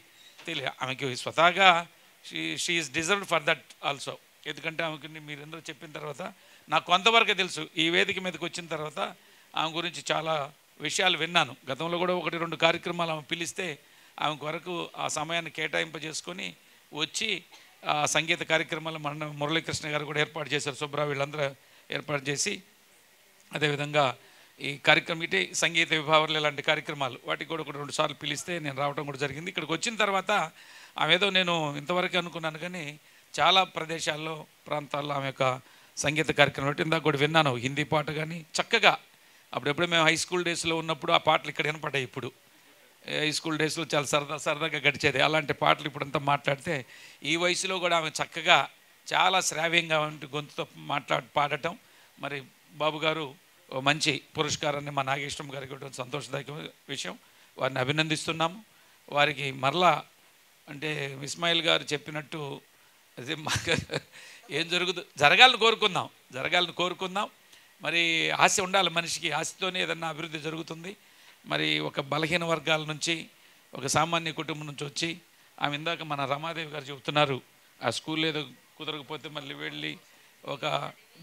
తెలియదు. ఆమెకి స్వతహాగా she is deserved for that also. ఎందుకంటే ఆమెకి మీరందరూ చెప్పిన తర్వాత నాకు కొంతవరకే తెలుసు. ఈ వేదిక మీదకి వచ్చిన తర్వాత ఆమె గురించి చాలా విషయాలు విన్నాను. గతంలో కూడా 1-2 కార్యక్రమాలు ఆమె పిలిస్తే ఆమె వరకు ఆ సమయాన్ని కేటాయింపజేసుకొని వచ్చి సంగీత కార్యక్రమాలు మన మురళీకృష్ణ గారు కూడా ఏర్పాటు చేశారు, సుబ్రా వీళ్ళందరూ ఏర్పాటు చేసి. అదేవిధంగా ఈ కార్యక్రమం ఇటే సంగీత విభావర్లు ఇలాంటి కార్యక్రమాలు వాటికి కూడా 1-2 సార్లు పిలిస్తే నేను రావడం కూడా జరిగింది. ఇక్కడికి వచ్చిన తర్వాత ఆమె ఏదో నేను ఇంతవరకు అనుకున్నాను, కానీ చాలా ప్రదేశాల్లో ప్రాంతాల్లో ఆమె యొక్క సంగీత కార్యక్రమం బట్టి ఇందాక కూడా విన్నాను. హిందీ పాట కానీ చక్కగా అప్పుడెప్పుడు మేము హై స్కూల్ డేస్లో ఉన్నప్పుడు ఆ పాటలు ఇక్కడ వినపడ్డాయి. ఇప్పుడు హై స్కూల్ డేస్లో చాలా సరదాగా గడిచేది. అలాంటి పాటలు ఇప్పుడంతా మాట్లాడితే ఈ వయసులో కూడా ఆమె చక్కగా చాలా శ్రావ్యంగా గొంతుతో పాడటం. మరి బాబు గారు మంచి పురస్కారాన్ని మా నాగేశ్వరం గారికి ఇవ్వడం సంతోషదాయక విషయం. వారిని అభినందిస్తున్నాము. వారికి మరలా అంటే ఇస్మాయిల్ గారు చెప్పినట్టు అదే ఏం జరగాలని కోరుకుందాం. మరి ఆశ ఉండాలి మనిషికి, ఆశతోనే ఏదన్నా అభివృద్ధి జరుగుతుంది. మరి ఒక బలహీన వర్గాల నుంచి, ఒక సామాన్య కుటుంబం నుంచి వచ్చి ఆమె ఇందాక మన రమాదేవి గారు చెబుతున్నారు, ఆ స్కూల్ ఏదో కుదరకపోతే మళ్ళీ వెళ్ళి ఒక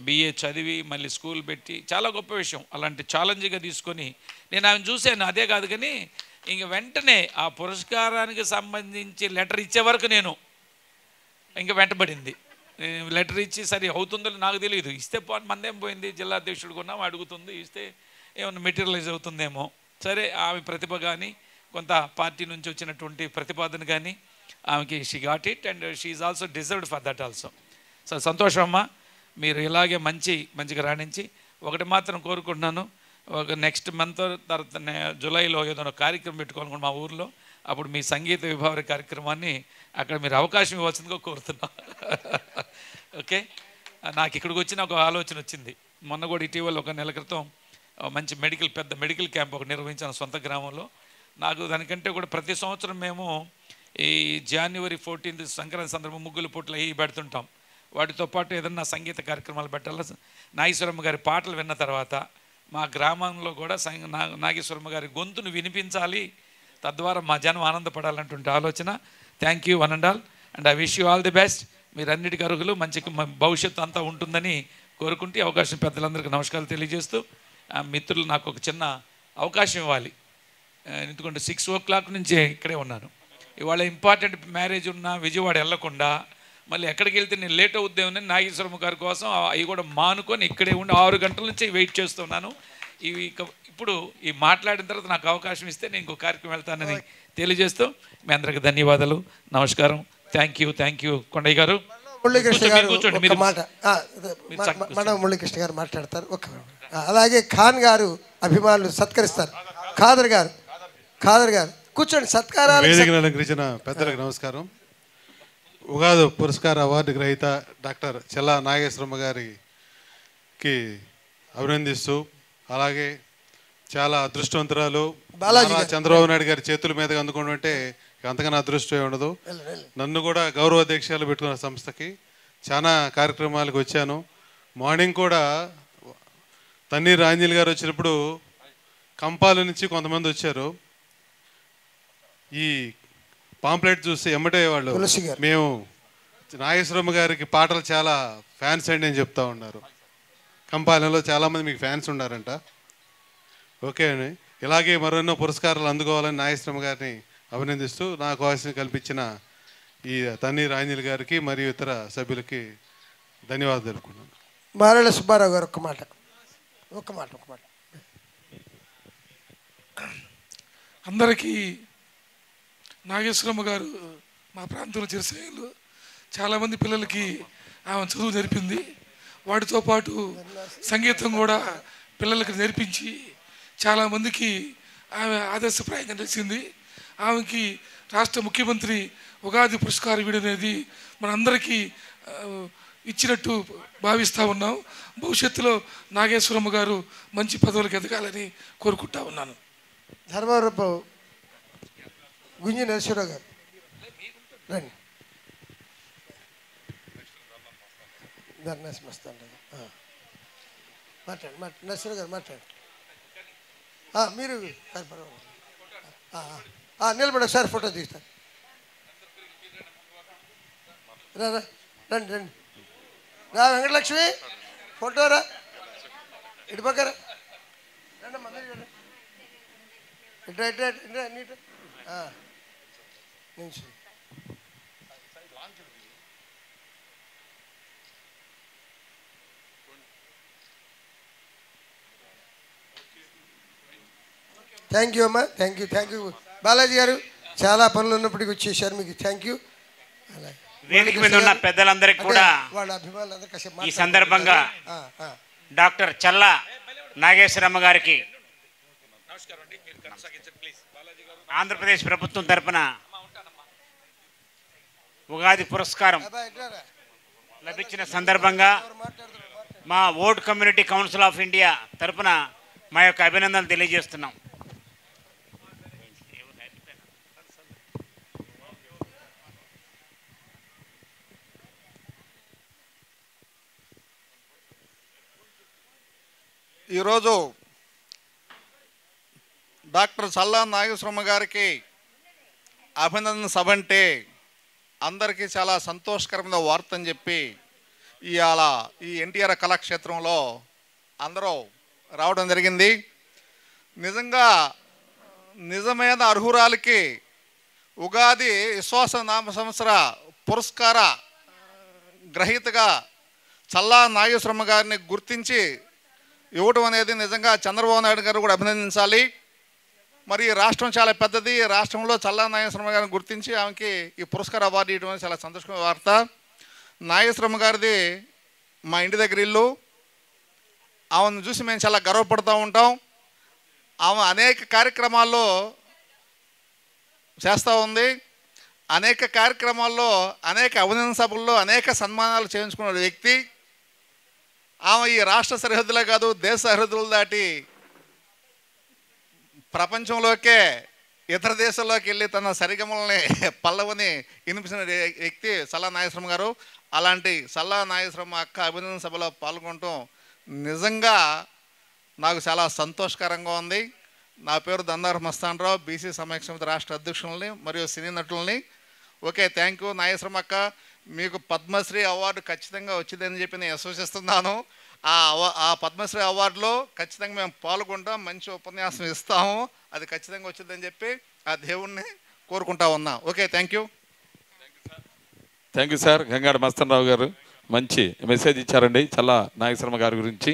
BA చదివి మళ్ళీ స్కూల్ పెట్టి చాలా గొప్ప విషయం. అలాంటి ఛాలెంజ్గా తీసుకొని నేను ఆమెను చూశాను. అదే కాదు కానీ ఇంక వెంటనే ఆ పురస్కారానికి సంబంధించి లెటర్ ఇచ్చే వరకు నేను ఇంకా వెంటబడింది. లెటర్ ఇచ్చి సరే అవుతుందో నాకు తెలియదు. ఇస్తే మందేం పోయింది, జిల్లా అధ్యక్షుడు కొన్నాం అడుగుతుంది, ఇస్తే ఏమన్నా మెటీరియలైజ్ అవుతుందేమో. సరే ఆమె ప్రతిభ కానీ కొంత పార్టీ నుంచి వచ్చినటువంటి ప్రతిపాదన కానీ ఆమెకి she got it and she is also deserved for that also. So సంతోషం అమ్మా, మీరు ఇలాగే మంచిగా రాణించి. ఒకటి మాత్రం కోరుకుంటున్నాను, ఒక నెక్స్ట్ మంత్ తర్వాత జూలైలో ఏదైనా కార్యక్రమం పెట్టుకోవాలనుకుంటున్నాం మా ఊర్లో. అప్పుడు మీ సంగీత విభావ కార్యక్రమాన్ని అక్కడ మీరు అవకాశం ఇవ్వాల్సిందిగా కోరుతున్నాం. ఓకే, నాకు ఇక్కడికి వచ్చిన ఒక ఆలోచన వచ్చింది. మొన్న కూడా ఇటీవల 1 నెల క్రితం మంచి పెద్ద మెడికల్ క్యాంప్ ఒకటి నిర్వహించాను సొంత గ్రామంలో. నాకు దానికంటే కూడా ప్రతి సంవత్సరం మేము ఈ January 14th సంక్రాంతి సందర్భం ముగ్గుల పోట్లు అవి పెడుతుంటాం. వాటితో పాటు ఏదన్నా సంగీత కార్యక్రమాలు పెట్టాలి. నాగేశ్వరమ్మ గారి పాటలు విన్న తర్వాత మా గ్రామంలో కూడా నాగేశ్వరమ్మ గారి గొంతును వినిపించాలి, తద్వారా మా జనం ఆనందపడాలంటుంటే ఆలోచన. Thank you one and all and I wish you all the best. మీరు అన్నిటికీ అర్హులు, మంచి భవిష్యత్తు అంతా ఉంటుందని కోరుకుంటూ అవకాశం పెద్దలందరికీ నమస్కారాలు తెలియజేస్తూ, మిత్రులు నాకు ఒక చిన్న అవకాశం ఇవ్వాలి. ఎందుకంటే 6 o'clock నుంచి ఇక్కడే ఉన్నాను. ఇవాళ ఇంపార్టెంట్ మ్యారేజ్ ఉన్న విజయవాడ వెళ్ళకుండా మళ్ళీ ఎక్కడికి వెళ్తే నేను లేట్ అవుద్దేమని నాగేశ్వరమ్మ గారి కోసం అవి కూడా మానుకొని ఇక్కడే ఉండి 6 గంటల నుంచి వెయిట్ చేస్తున్నాను. ఇప్పుడు ఈ మాట్లాడిన తర్వాత నాకు అవకాశం ఇస్తే నేను ఇంకో కార్యక్రమం వెళ్తానని తెలియజేస్తూ మీ అందరికి ధన్యవాదాలు, నమస్కారం. థ్యాంక్ యూ కొండయ్య గారు.
మురళీకృష్ణ గారు ఒక మాట, మన మురళీకృష్ణ గారు మాట్లాడతారు. అలాగే ఖాన్ గారు అభిమానులు సత్కరిస్తారు. ఖాదర్ గారు కూర్చోండి. సత్కారాలు
అలంకరించిన పెద్దలకు నమస్కారం. ఉగాది పురస్కార అవార్డు గ్రహీత డాక్టర్ చెల్లా నాగేశ్వరమ్మ గారికి అభినందిస్తూ, అలాగే చాలా అదృష్టవంతురాలు చంద్రబాబు నాయుడు గారి చేతుల మీదుగా అందుకుంటుంటే అంతకన్నా అదృష్టమే ఉండదు. నన్ను కూడా గౌరవ అధ్యక్షాలు పెట్టుకున్న సంస్థకి చాలా కార్యక్రమాలకు వచ్చాను. మార్నింగ్ కూడా తన్నీర్ ఆంజనేయులు గారు వచ్చినప్పుడు కంపాల నుంచి కొంతమంది వచ్చారు. ఈ పాంప్లెట్ చూసి ఎమ్మటే వాళ్ళు మేము నాగేశ్వరమ్మ గారికి పాటలు చాలా ఫ్యాన్స్ అండి అని చెప్తా ఉన్నారు. కంపాలెంలో చాలామంది మీకు ఫ్యాన్స్ ఉన్నారంట. ఓకే అండి, ఇలాగే మరెన్నో పురస్కారాలు అందుకోవాలని నాగేశ్వరమ్మ గారిని అభినందిస్తూ నాకు అవకాశం కల్పించిన ఈ తన్నీర్ ఆంజనేయులు గారికి మరియు ఇతర సభ్యులకి ధన్యవాదాలు తెలుపుకున్నాను.
మారెళ్ళ సుబ్బారావు గారు ఒక మాట.
అందరికీ నాగేశ్వరమ్మ గారు మా ప్రాంతంలో చిరసేనులు, చాలామంది పిల్లలకి ఆమె చదువు నేర్పింది. వాటితో పాటు సంగీతం కూడా పిల్లలకి నేర్పించి చాలామందికి ఆమె ఆదర్శప్రాయంగా నిలిచింది. ఆమెకి రాష్ట్ర ముఖ్యమంత్రి ఉగాది పురస్కారం ఇవ్వడం అనేది మనందరికీ ఇచ్చినట్టు భావిస్తూ ఉన్నాం. భవిష్యత్తులో నాగేశ్వరమ్మ గారు మంచి పదవులకు ఎదగాలని కోరుకుంటా ఉన్నాను.
ధర్మవరపు గుంజి నరసింహరావు గారు రండి. మాట్లాడండి నరసింహరావు గారు మాట్లాడండి. మీరు సార్ పర్వాలేదు నిలబడ సార్ ఫోటో తీస్తారు. రండి రండి రా వెంకటలక్ష్మి ఫోటో రా ఇటు పక్కరా రండమ్మా మీరు ఇట్లా ఇట్లా ఇట్లా నీట్ నిమిషం. థ్యాంక్ యూ అమ్మా. థ్యాంక్ యూ బాలాజీ గారు. చాలా పనులు ఉన్నప్పటికీ వచ్చేసారు, మీకు థ్యాంక్ యూ.
వేదిక మీద ఉన్న పెద్దలందరికీ కూడా
వాళ్ళ అభిమానులందరూ
ఈ సందర్భంగా డాక్టర్ చల్లా నాగేశ్వరమ్మ గారికి ఆంధ్రప్రదేశ్ ప్రభుత్వం తరపున ఉగాది పురస్కారం లభించిన సందర్భంగా మా vote community council of India తరపున మా యొక్క అభినందనలు తెలియజేస్తున్నాం.
ఈరోజు డాక్టర్ చల్లా నాగేశ్వరమ్మ గారికి అభినందన సభ అంటే అందరికీ చాలా సంతోషకరమైన వార్త అని చెప్పి ఇవాళ ఈ ఎన్టీఆర్ కళాక్షేత్రంలో అందరూ రావడం జరిగింది. నిజంగా నిజమైన అర్హురాలకి ఉగాది విశ్వాస నామ సంవత్సర పురస్కార గ్రహీతగా చల్లా నాగేశ్వరమ్మ గారిని గుర్తించి ఇవ్వటం అనేది నిజంగా చంద్రబాబు నాయుడు గారు కూడా అభినందించాలి. మరి రాష్ట్రం చాలా పెద్దది. రాష్ట్రంలో చల్లా నాగేశ్వరమ్మ గారిని గుర్తించి ఆమెకి ఈ పురస్కార అవార్డు ఇవ్వడం అనేది చాలా సంతోషమైన వార్త. నాగేశ్వరమ్మ గారిది మా ఇంటి దగ్గర ఇల్లు. ఆమెను చూసి మేము చాలా గర్వపడుతూ ఉంటాం. ఆమె అనేక కార్యక్రమాల్లో చేస్తూ ఉంది. అనేక కార్యక్రమాల్లో అనేక అభినందన సభల్లో అనేక సన్మానాలు చేయించుకున్న వ్యక్తి ఆమె. ఈ రాష్ట్ర సరిహద్దులే కాదు, దేశ సరిహద్దులు దాటి ప్రపంచంలోకే ఇతర దేశాల్లోకి వెళ్ళి తన సరిగమలని పల్లవని వినిపించిన వ్యక్తి చల్లా నాగేశ్వరమ్మ గారు. అలాంటి చల్లా నాగేశ్వరమ్మ అక్క అభినందన సభలో పాల్గొనటం నిజంగా నాకు చాలా సంతోషకరంగా ఉంది. నా పేరు దందారు మస్తానరావు, బీసీ సమైక్య సమితి రాష్ట్ర అధ్యక్షులని మరియు సినీ నటులని. ఓకే, థ్యాంక్ యూ నాగేశ్వరమ్మ అక్క. మీకు పద్మశ్రీ అవార్డు ఖచ్చితంగా వచ్చిందని చెప్పి నేను విశ్వసిస్తున్నాను. ఆ పద్మశ్రీ అవార్డులో ఖచ్చితంగా మేము పాల్గొంటాం, మంచి ఉపన్యాసం ఇస్తాము. అది ఖచ్చితంగా వచ్చిందని చెప్పి ఆ దేవుణ్ణి కోరుకుంటా ఉన్నా. Okay, thank you.
Thank you sir. Gangada Mastan Rao గారు మంచి మెసేజ్ ఇచ్చారండి చల్లా నాగేశ్వరమ్మ గారి గురించి.